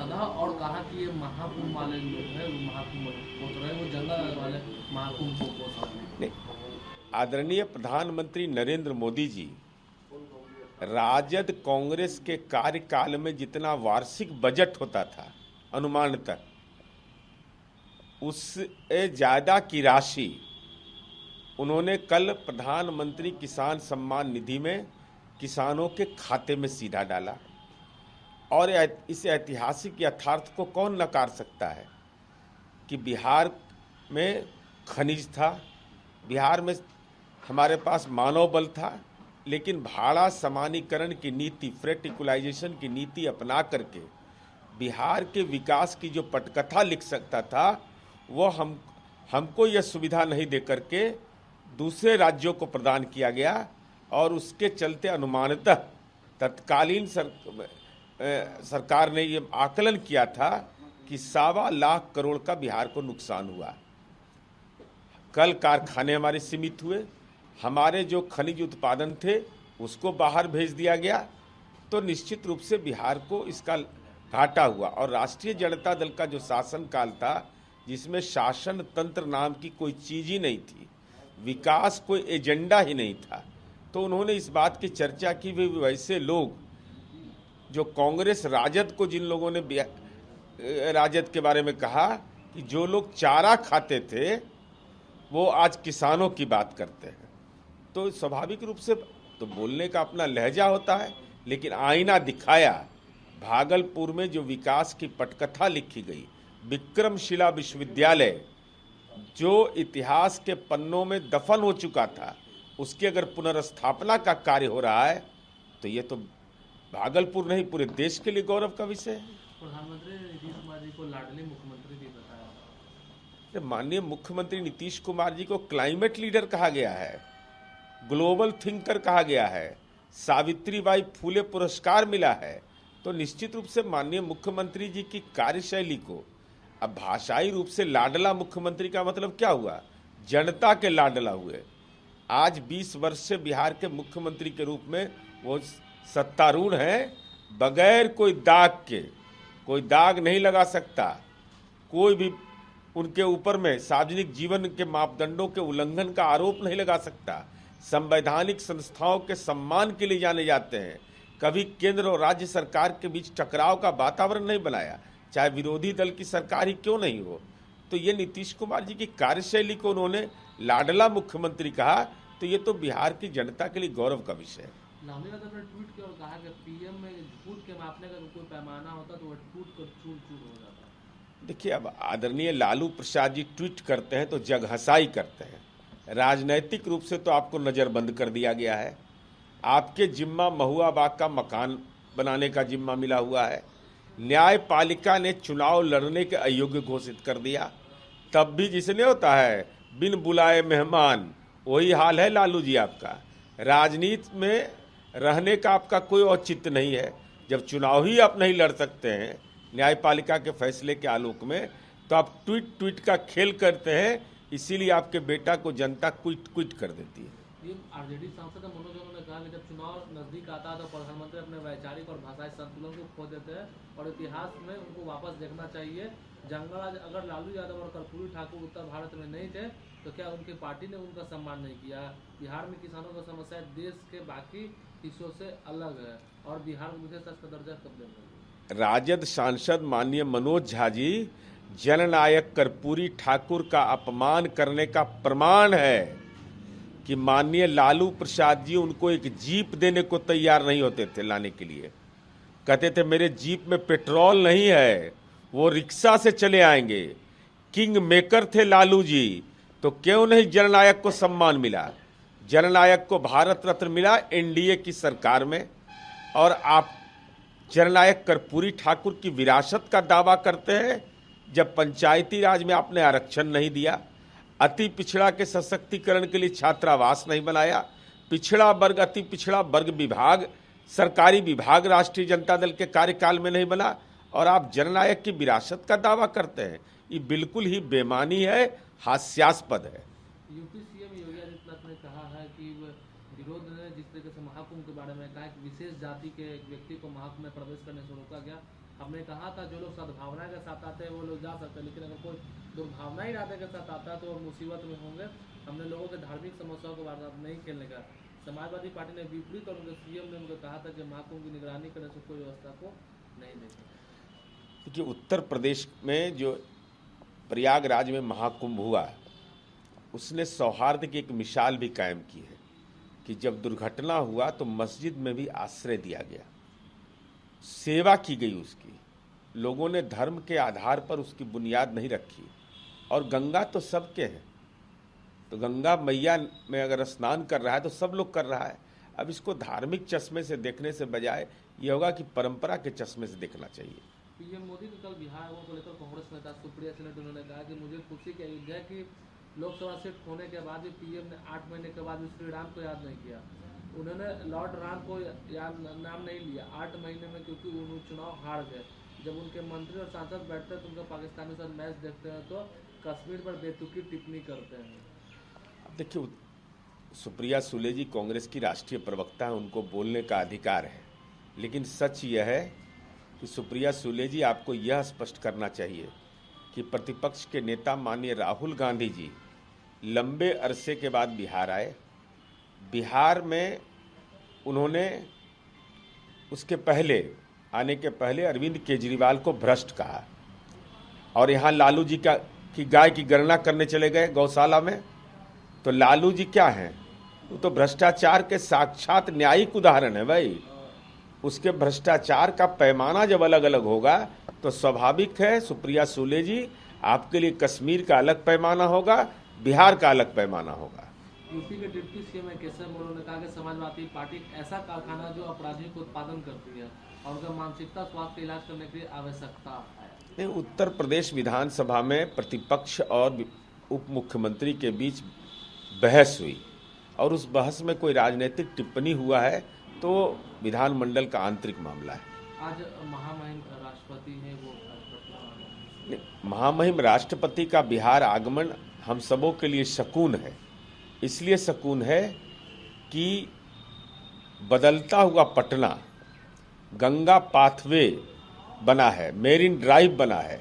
साधा और कहा कि ये महाकुंभ वाले लोग हैं, वो महाकुंभ पोत रहे हैं, वो जंगल वाले महाकुंभ को पोत रहे हैं। नहीं, आदरणीय प्रधानमंत्री नरेंद्र मोदी जी राजद कांग्रेस के कार्यकाल में जितना वार्षिक बजट होता था अनुमानतः उससे ज्यादा की राशि उन्होंने कल प्रधानमंत्री किसान सम्मान निधि में किसानों के खाते में सीधा डाला। और इस ऐतिहासिक यथार्थ को कौन नकार सकता है कि बिहार में खनिज था, बिहार में हमारे पास मानव बल था, लेकिन भाड़ा समानीकरण की नीति, फ्रेट इक्वलाइजेशन की नीति अपना करके बिहार के विकास की जो पटकथा लिख सकता था वो हमको यह सुविधा नहीं दे करके दूसरे राज्यों को प्रदान किया गया। और उसके चलते अनुमानतः तत्कालीन सरकार ने ये आकलन किया था कि 1.25 लाख करोड़ का बिहार को नुकसान हुआ। कल कारखाने हमारे सीमित हुए, हमारे जो खनिज उत्पादन थे उसको बाहर भेज दिया गया, तो निश्चित रूप से बिहार को इसका घाटा हुआ। और राष्ट्रीय जनता दल का जो शासनकाल था जिसमें शासन तंत्र नाम की कोई चीज ही नहीं थी, विकास कोई एजेंडा ही नहीं था, तो उन्होंने इस बात की चर्चा की भी वैसे लोग जो कांग्रेस राजद को, जिन लोगों ने राजद के बारे में कहा कि जो लोग चारा खाते थे वो आज किसानों की बात करते हैं, तो स्वाभाविक रूप से तो बोलने का अपना लहजा होता है। लेकिन आईना दिखाया, भागलपुर में जो विकास की पटकथा लिखी गई, विक्रमशिला विश्वविद्यालय जो इतिहास के पन्नों में दफन हो चुका था, उसकी अगर पुनर्स्थापना का कार्य हो रहा है तो ये तो भागलपुर नहीं पूरे देश के लिए गौरव का विषय है। प्रधानमंत्री नीतीश कुमार जी को लाडले मुख्यमंत्री भी बताया। माननीय मुख्यमंत्री नीतीश कुमार जी को क्लाइमेट लीडर कहा गया है, ग्लोबल थिंकर कहा गया है, सावित्रीबाई फूले पुरस्कार मिला है, तो निश्चित रूप से माननीय मुख्यमंत्री जी की कार्यशैली को, अब भाषाई रूप से लाडला मुख्यमंत्री का मतलब क्या हुआ, जनता के लाडला हुए। आज 20 वर्ष से बिहार के मुख्यमंत्री के रूप में वो सत्तारूढ़ हैं, बगैर कोई दाग के, कोई दाग नहीं लगा सकता, कोई भी उनके ऊपर में सार्वजनिक जीवन के मापदंडों के उल्लंघन का आरोप नहीं लगा सकता, संवैधानिक संस्थाओं के सम्मान के लिए जाने जाते हैं, कभी केंद्र और राज्य सरकार के बीच टकराव का वातावरण नहीं बनाया, चाहे विरोधी दल की सरकार ही क्यों नहीं हो। तो ये नीतीश कुमार जी की कार्यशैली को उन्होंने लाडला मुख्यमंत्री कहा, तो ये तो बिहार की जनता के लिए गौरव का विषय है। लालू यादव ने ट्वीट किया और कहा कि पीएम में झूठ के मापने का कोई पैमाना होता तो वह टूट कर चूर चूर हो जाता। देखिए, अब आदरणीय लालू प्रसाद जी ट्वीट करते हैं तो जग हंसाई करते हैं, राजनैतिक रूप से तो आपको नज़रबंद कर दिया गया है। आपके जिम्मा महुआ बाग का मकान बनाने का जिम्मा मिला हुआ है, न्यायपालिका ने चुनाव लड़ने के अयोग्य घोषित कर दिया, तब भी जिसने होता है बिन बुलाए मेहमान, वही हाल है लालू जी आपका। राजनीति में रहने का आपका कोई औचित्य नहीं है, जब चुनाव ही आप नहीं लड़ सकते हैं न्यायपालिका के फैसले के आलोक में, तो आप ट्वीट का खेल करते हैं, इसीलिए आपके बेटा को जनता क्विट कर देती है। ये आरजेडी सांसद मनोज ने कहा कि जब चुनाव नजदीक आता है तो प्रधानमंत्री अपने वैचारिक और भाषाई संतुलन को खो देते हैं और इतिहास में उनको वापस देखना चाहिए। जंगलराज अगर लालू यादव और कर्पूरी ठाकुर उत्तर भारत में नहीं थे तो क्या उनकी पार्टी ने उनका सम्मान नहीं किया। बिहार में किसानों की समस्या देश के बाकी हिस्सों से अलग है और बिहार को विशेष का दर्जा कब देंगे। राजद सांसद माननीय मनोज झा जी जननायक कर्पूरी ठाकुर का अपमान करने का प्रमाण है कि माननीय लालू प्रसाद जी उनको एक जीप देने को तैयार नहीं होते थे लाने के लिए। कहते थे मेरे जीप में पेट्रोल नहीं है, वो रिक्शा से चले आएंगे। किंग मेकर थे लालू जी, तो क्यों नहीं जननायक को सम्मान मिला। जननायक को भारत रत्न मिला एनडीए की सरकार में, और आप जननायक कर्पूरी ठाकुर की विरासत का दावा करते हैं जब पंचायती राज में आपने आरक्षण नहीं दिया, अति पिछड़ा के सशक्तिकरण के लिए छात्रावास नहीं बनाया, पिछड़ा वर्ग अति पिछड़ा वर्ग विभाग सरकारी विभाग राष्ट्रीय जनता दल के कार्यकाल में नहीं बना, और आप जननायक की विरासत का दावा करते हैं। ये बिल्कुल ही बेमानी है, हास्यास्पद है। यूपी सीएम योगी आदित्यनाथ ने कहा है कि विरोध ने जिस तरीके से महाकुंभ के बारे में कहा कि विशेष जाति के एक व्यक्ति को महाकुंभ में प्रवेश करने से रोका गया, हमने कहा था जो लोग सद्भावना के साथ आते हैं वो लोग जा सकते हैं, लेकिन अगर कोई दुर्भावना इरादे के साथ आता है तो वो मुसीबत में होंगे। हमने लोगों के धार्मिक समस्याओं के बारे में नहीं खेलने का। समाजवादी पार्टी ने विपरीत और उनके सीएम ने उनको कहा था कि महाकुंभ की निगरानी करने से कोई व्यवस्था को नहीं देखें। देखिए, उत्तर प्रदेश में जो प्रयागराज में महाकुंभ हुआ, उसने सौहार्द की एक मिसाल भी कायम की है कि जब दुर्घटना हुआ तो मस्जिद में भी आश्रय दिया गया, सेवा की गई उसकी, लोगों ने धर्म के आधार पर उसकी बुनियाद नहीं रखी। और गंगा तो सबके हैं, तो गंगा मैया में अगर स्नान कर रहा है तो सब लोग कर रहा है। अब इसको धार्मिक चश्मे से देखने से बजाय ये होगा कि परंपरा के चश्मे से देखना चाहिए। पीएम मोदी ने कल बिहार को लेकर कांग्रेस नेता सुप्रिया सुले उन्होंने कहा कि मुझे खुशी की अयोध्या की लोकसभा सीट खोने के बाद भी पीएम ने 8 महीने के बाद भी श्री राम को याद नहीं किया। उन्होंने लॉर्ड राम को याद नाम नहीं लिया 8 महीने में, क्योंकि उन्होंने चुनाव हार गए। जब उनके मंत्री और सांसद बैठते हैं तो उनका पाकिस्तानी साथ मैच देखते हैं तो कश्मीर पर बेतुकी टिप्पणी करते हैं। अब देखिए, सुप्रिया सुले जी कांग्रेस की राष्ट्रीय प्रवक्ता है, उनको बोलने का अधिकार है, लेकिन सच यह है कि सुप्रिया सुले जी आपको यह स्पष्ट करना चाहिए कि प्रतिपक्ष के नेता माननीय राहुल गांधी जी लंबे अरसे के बाद बिहार आए। बिहार में उन्होंने उसके पहले आने के पहले अरविंद केजरीवाल को भ्रष्ट कहा, और यहाँ लालू जी की गाय की गणना करने चले गए गौशाला में। तो लालू जी क्या हैं? वो तो भ्रष्टाचार के साक्षात न्यायिक उदाहरण है भाई। उसके भ्रष्टाचार का पैमाना जब अलग अलग होगा तो स्वाभाविक है सुप्रिया सुले जी, आपके लिए कश्मीर का अलग पैमाना होगा, बिहार का अलग पैमाना होगा। यूपी के डिप्टी सीएम केशव मौर्य ने कहा कि समाजवादी पार्टी ऐसा कारखाना जो अपराधियों को उत्पादन करती है और उनका मानसिकता स्वास्थ्य इलाज करने की आवश्यकता है। उत्तर प्रदेश विधानसभा में प्रतिपक्ष और उप मुख्यमंत्री के बीच बहस हुई, और उस बहस में कोई राजनीतिक टिप्पणी हुआ है तो विधानमंडल का आंतरिक मामला है। आज महामहिम राष्ट्रपति है, वो महामहिम राष्ट्रपति का बिहार आगमन हम सबों के लिए शकून है। इसलिए शकून है कि बदलता हुआ पटना गंगा पाथवे बना है, मेरीन ड्राइव बना है,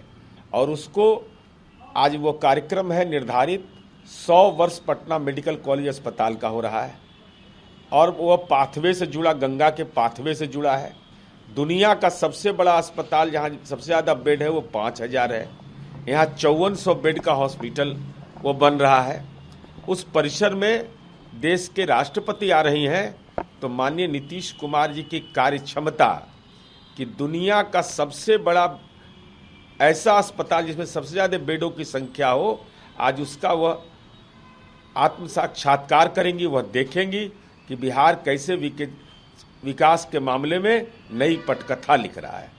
और उसको आज वो कार्यक्रम है निर्धारित 100 वर्ष पटना मेडिकल कॉलेज अस्पताल का हो रहा है, और वो पाथवे से जुड़ा, गंगा के पाथवे से जुड़ा है। दुनिया का सबसे बड़ा अस्पताल जहाँ सबसे ज़्यादा बेड है वो 5000 है। यहाँ 5400 बेड का हॉस्पिटल वो बन रहा है। उस परिसर में देश के राष्ट्रपति आ रही हैं तो माननीय नीतीश कुमार जी की कार्य क्षमता कि दुनिया का सबसे बड़ा ऐसा अस्पताल जिसमें सबसे ज़्यादा बेडों की संख्या हो, आज उसका वह आत्म साक्षात्कार करेंगी, वह देखेंगी कि बिहार कैसे विकास के मामले में नई पटकथा लिख रहा है।